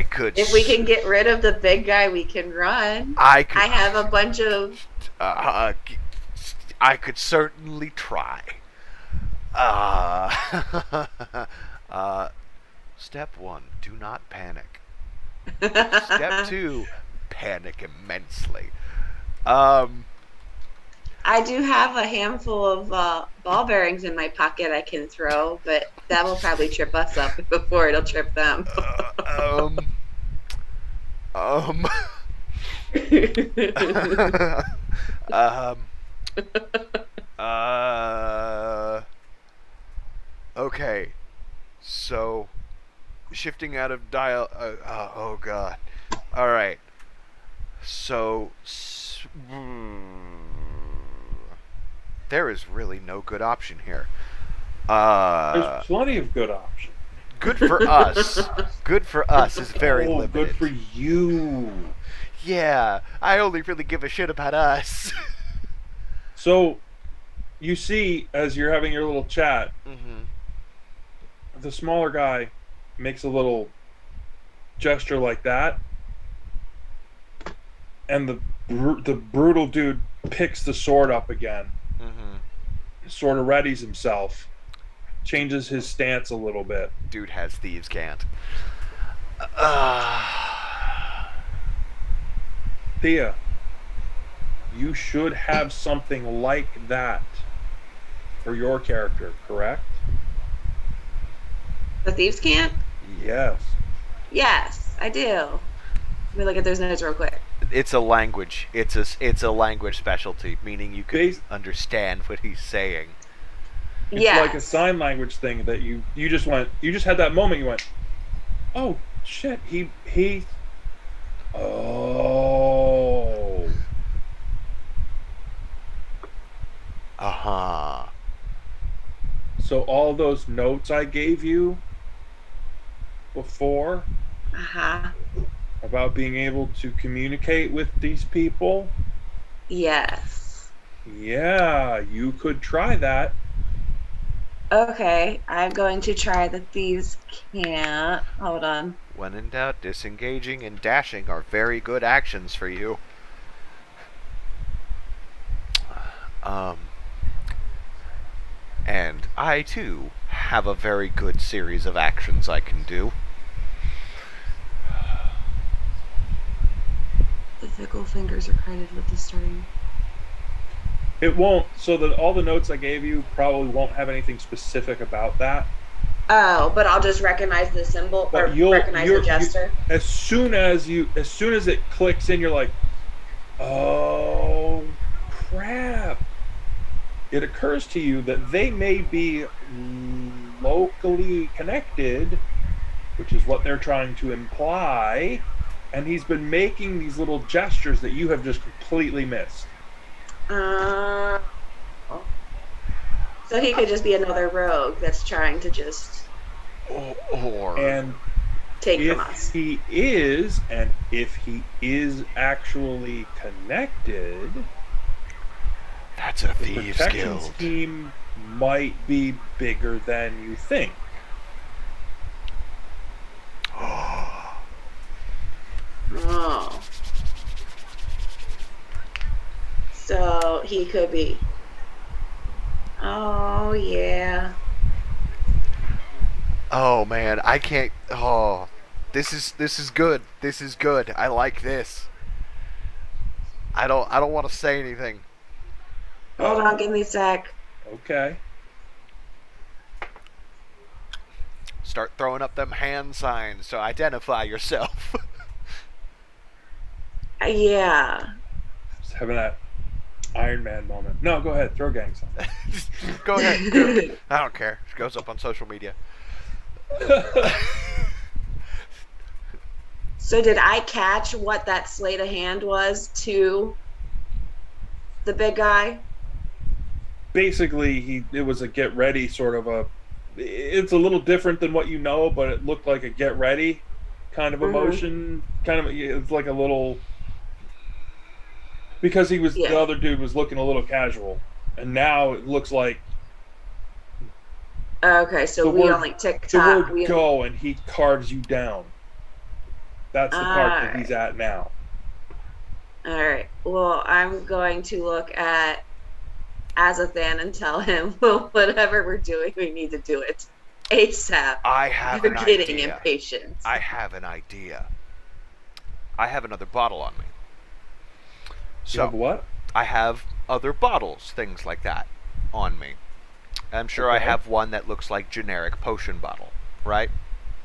could. If we can get rid of the big guy, we can run. I could. I have a bunch of. I could certainly try. Step 1, do not panic. Step 2, panic immensely. I do have a handful of ball bearings in my pocket I can throw, but that will probably trip us up before it'll trip them. Okay, so shifting out of dial. Oh god. All right. So there is really no good option here. There's plenty of good options. Good for us. Good for us is very limited. Good for you. Yeah, I only really give a shit about us. So, You see, as you're having your little chat, Mm-hmm. the smaller guy makes a little gesture like that, and the brutal dude picks the sword up again, Mm-hmm. sort of readies himself, changes his stance a little bit. Dude has thieves can't. Uh, Thea, you should have something like that for your character, correct? The thieves can't? Yes. Yes, I do. Let me look at those notes real quick. it's a language. It's a language specialty, meaning you can Bas- understand what he's saying. It's like a Yes. sign language thing that you just had that moment. You went, oh shit, he. Oh, Uh-huh. so all those notes I gave you before Uh-huh. about being able to communicate with these people, Yes. yeah, you could try that. Okay, I'm going to try the thieves can't. Hold on. When in doubt, disengaging and dashing are very good actions for you. Um, and I too have a very good series of actions I can do. The fickle fingers are credited with the starting. It won't. So that all the notes I gave you probably won't have anything specific about that. Oh, but I'll just recognize the symbol or But recognize the gesture. as soon as it clicks in, you're like, oh crap. It occurs to you that they may be locally connected, which is what they're trying to imply, and he's been making these little gestures that you have just completely missed. Uh, so he could just be another rogue that's trying to just Or And take from if us. he is, and if he is actually connected, that's a the thieves protection guild. scheme might be bigger than you think. Oh. So he could be. Oh, yeah. Oh man, I can't. Oh, this is good. This is good. I like this. I don't want to say anything. Hold on, give me a sec. Okay. Start throwing up them hand signs to identify yourself. Yeah. Just having that Iron Man moment. No, go ahead. Throw gang sign. Go ahead. Do it. I don't care. It goes up on social media. So did I catch what that sleight of hand was to the big guy? Basically, it was a get ready sort of a. It's a little different than what you know, but it looked like a get ready kind of emotion. Kind of, it's like a little. Because Yeah. the other dude was looking a little casual, and now it looks like Okay, so the we word only the TikTok. word go, and he carves you down. That's the part that he's at now. All right. Well, I'm going to look at Azathan and tell him, well, whatever we're doing, we need to do it ASAP. I have You're an getting idea. impatient. I have an idea. I have another bottle on me. You have So what? I have other bottles, things like that, on me. I'm sure I Okay. have one that looks like generic potion bottle, right?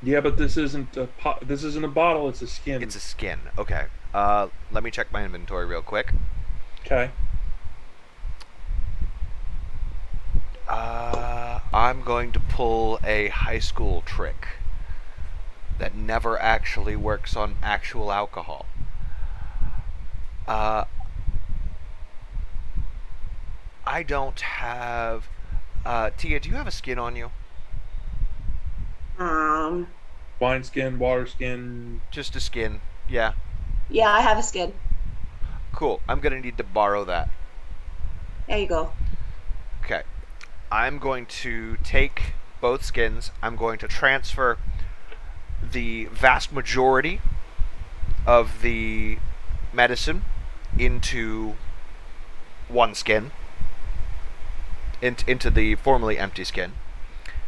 Yeah, but this isn't this isn't a bottle. It's a skin. It's a skin. Okay. Let me check my inventory real quick. Okay. I'm going to pull a high school trick that never actually works on actual alcohol. I don't have. Tia, do you have a skin on you? Um, Wine skin, water skin. Just a skin. Yeah. yeah, I have a skin. Cool. I'm gonna need to borrow that. There you go. Okay. I'm going to take both skins. I'm going to transfer the vast majority of the medicine into one skin, into the formerly empty skin.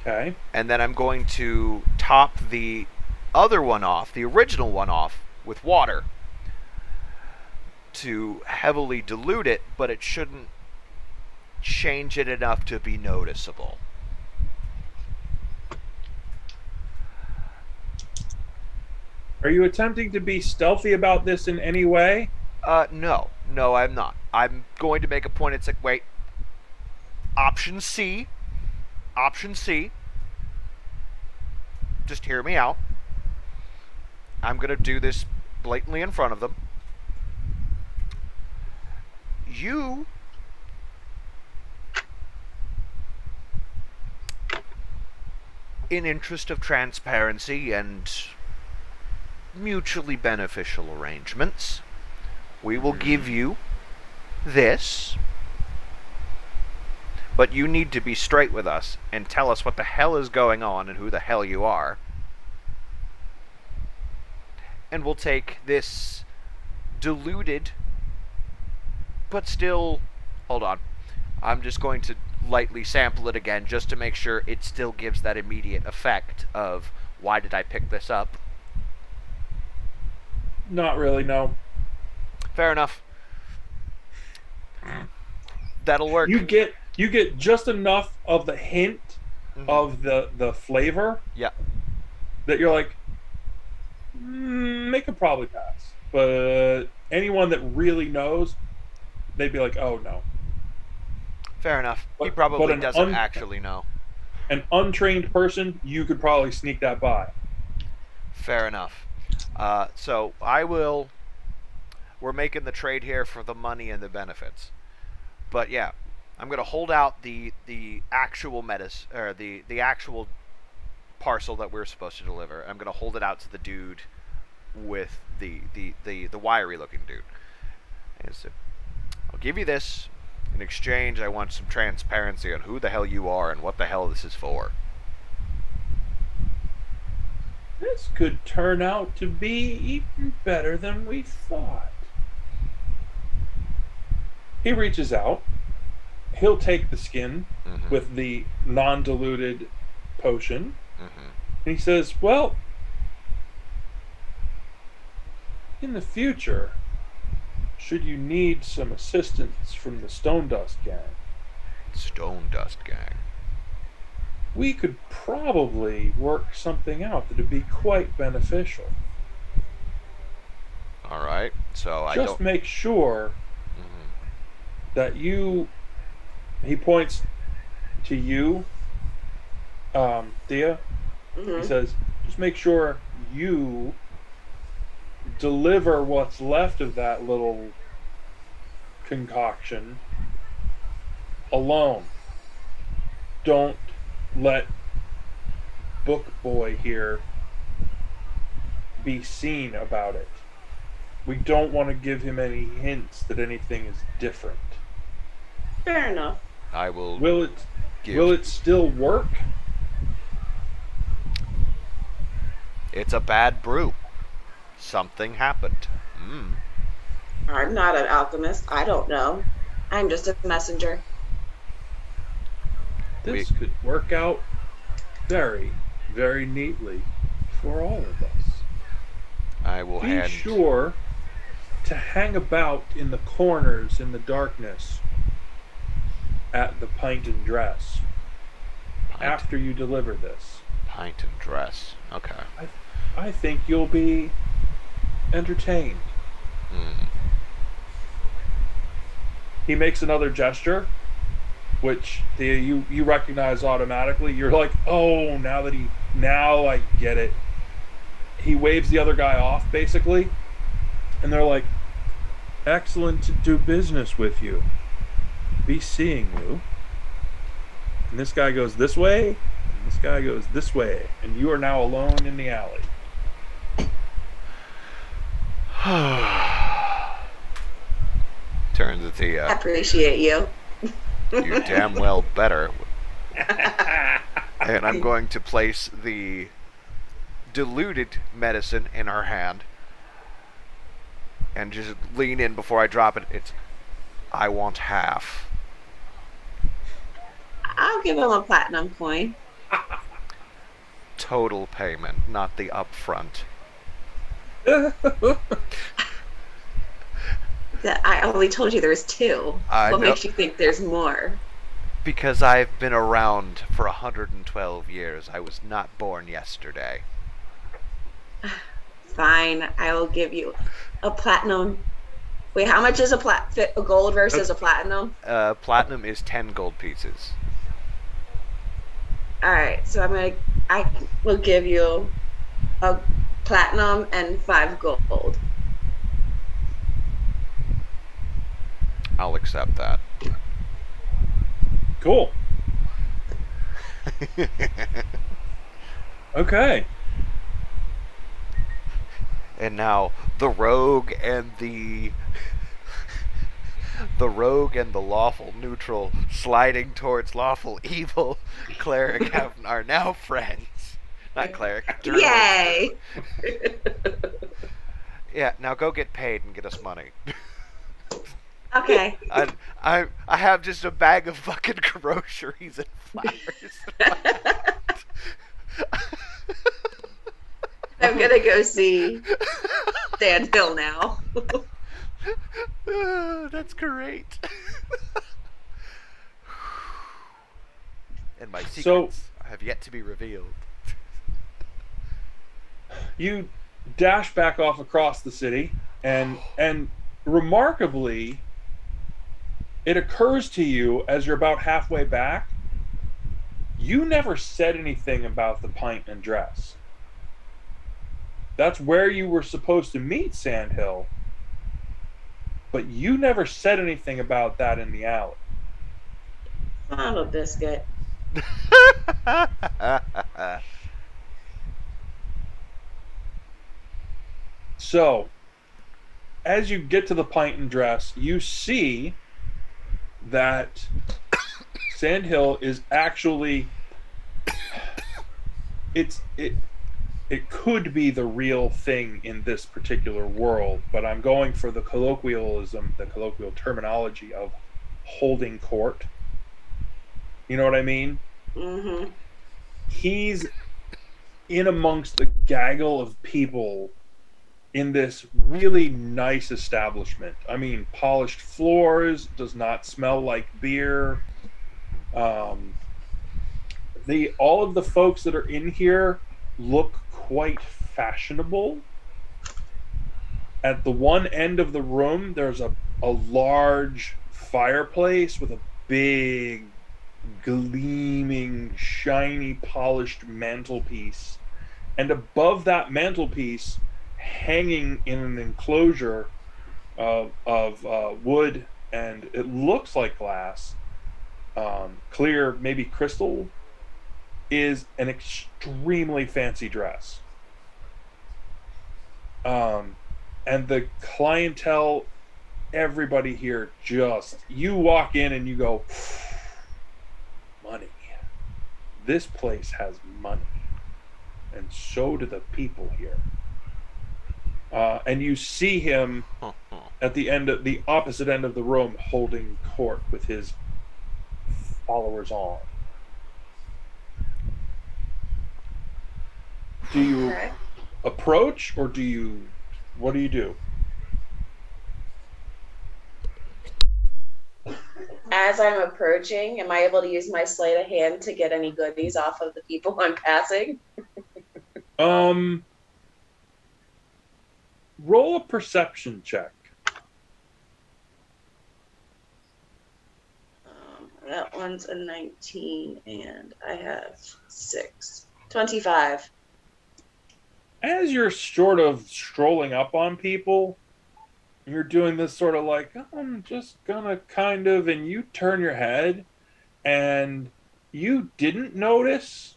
Okay. And then I'm going to top the other one off, the original one off, with water to heavily dilute it, but it shouldn't change it enough to be noticeable. Are you attempting to be stealthy about this in any way? No. No, I'm not. I'm going to make a point. It's like, wait. Option C. Option C. Just hear me out. I'm going to do this blatantly in front of them. You in interest of transparency and mutually beneficial arrangements, we will give you this, but you need to be straight with us and tell us what the hell is going on and who the hell you are. And we'll take this diluted, but still, hold on, I'm just going to lightly sample it again just to make sure it still gives that immediate effect of why did I pick this up. Not really, no. Fair enough. That'll work. You get just enough of the hint of the flavor. Yeah. That you're like, they could probably pass. But anyone that really knows, they'd be like, oh no. Fair enough. He But probably an doesn't actually know. An untrained person, you could probably sneak that by. Fair enough. So I will. We're making the trade here for the money and the benefits. But yeah, I'm gonna hold out the actual or the actual parcel that we're supposed to deliver. I'm gonna hold it out to the dude with the wiry looking dude. And so, I'll give you this. In exchange, I want some transparency on who the hell you are and what the hell this is for. This could turn out to be even better than we thought. He reaches out. He'll take the skin with the non-diluted potion. And he says, well, in the future, should you need some assistance from the Stone Dust Gang, Stone Dust Gang. we could probably work something out that would be quite beneficial. All right. So I Just don't. make sure that you. He points to you, Thea. He says, just make sure you deliver what's left of that little concoction alone. Don't let Book Boy here be seen about it. We don't want to give him any hints that anything is different. Fair enough. I will. Will it still work? It's a bad brew. Something happened. I'm not an alchemist. I don't know. I'm just a messenger. This could work out very, very neatly for all of us. I will Be sure to hang about in the corners in the darkness at the pint and dress after you deliver this. Pint and dress. Okay. I think you'll be entertained. He makes another gesture, which you recognize automatically. You're like, oh, now I get it. He waves the other guy off, basically, and they're like, excellent to do business with you. Be seeing you. And this guy goes this way, and this guy goes this way, and you are now alone in the alley. Turn to Thia. I appreciate you. You damn well better. And I'm going to place the diluted medicine in her hand and just lean in before I drop it. I want half. I'll give him a platinum coin. Total payment, not the upfront. I only told you there was 2. I What know. makes you think there's more? Because I've been around for 112 years. I was not born yesterday. Fine, I will give you a platinum. Wait, how much is a gold versus a platinum? Platinum is 10 gold pieces. All right, so I will give you a platinum and 5 gold. I'll accept that. Cool. Okay. And now the rogue and the lawful neutral sliding towards lawful evil cleric are now friends. Not cleric. Druid. Yay! Yeah, now go get paid and get us money. Okay. I have just a bag of fucking groceries and flowers. I'm gonna go see Sandhill now. That's great. And my secrets have yet to be revealed. You dash back off across the city, and remarkably, it occurs to you as you're about halfway back, you never said anything about the pint and dress. That's where you were supposed to meet Sandhill, but you never said anything about that in the alley. Son of a biscuit. So, as you get to the pint and dress, you see that Sandhill is actually it could be the real thing in this particular world, but I'm going for the colloquial terminology of holding court. You know what I mean? Mm-hmm. He's in amongst the gaggle of people in this really nice establishment. I mean, polished floors, does not smell like beer. All of the folks that are in here look quite fashionable. At the one end of the room, there's a large fireplace with a big, gleaming, shiny, polished mantelpiece. And above that mantelpiece, hanging in an enclosure of wood, and it looks like glass, clear, maybe crystal, is an extremely fancy dress. And the clientele, everybody here, just, you walk in and you go, money. This place has money. And so do the people here. And you see him at the opposite end of the room, holding court with his followers on. Do you approach, or what do you do? As I'm approaching, am I able to use my sleight of hand to get any goodies off of the people I'm passing? Roll a perception check. That one's a 19, and I have 6. 25. As you're sort of strolling up on people, you're doing this sort of like, I'm just gonna kind of, and you turn your head, and you didn't notice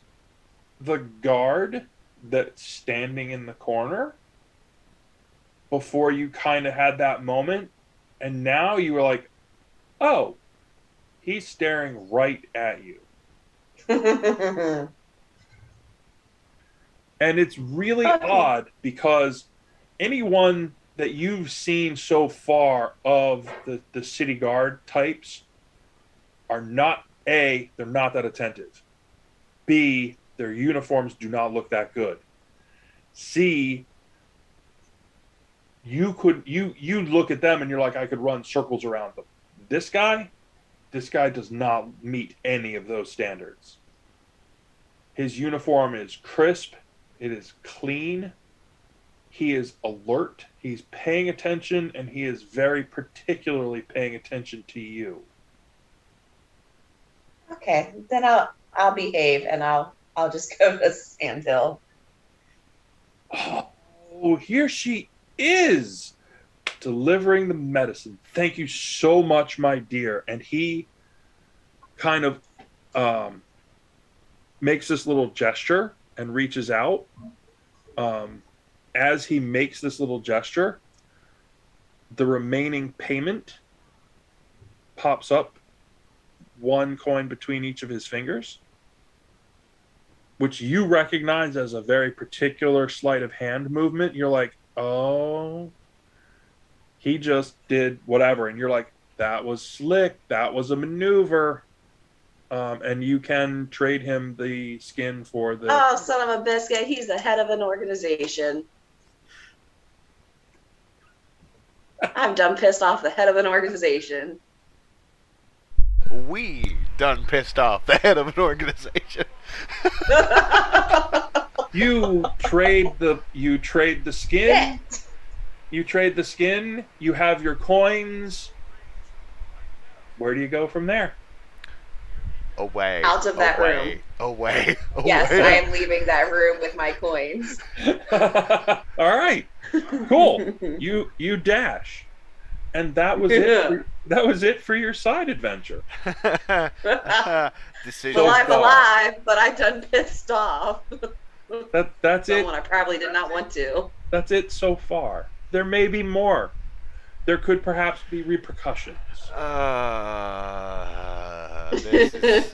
the guard that's standing in the corner before you kind of had that moment, and now you were like, oh, He's staring right at you. And it's really odd because anyone that you've seen so far of the city guard types are not, A, they're not that attentive. B, their uniforms do not look that good. C, you look at them and you're like, I could run circles around them. This guy does not meet any of those standards. His uniform is crisp, it is clean, he is alert, he's paying attention, and he is very particularly paying attention to you. Okay, then I'll behave and I'll just go to Sandhill. Oh, here she is, delivering the medicine. Thank you so much, my dear. And he kind of makes this little gesture and reaches out. As he makes this little gesture, the remaining payment pops up, one coin between each of his fingers, which you recognize as a very particular sleight of hand movement. You're like, oh, he just did whatever. And you're like, that was slick. That was a maneuver. And you can trade him the skin for the... Oh, son of a biscuit. He's the head of an organization. I'm done pissed off the head of an organization. We done pissed off the head of an organization. You trade the skin. Shit. You trade the skin. You have your coins. Where do you go from there? Away. Out of that away, room. Away. Yes, away. I am leaving that room with my coins. All right. Cool. You dash. And that was it. That was it for your side adventure. Decision. So I'm far. alive, but I done pissed off That's it. someone I probably did not want to. That's it so far. There may be more. There could perhaps be repercussions. This is,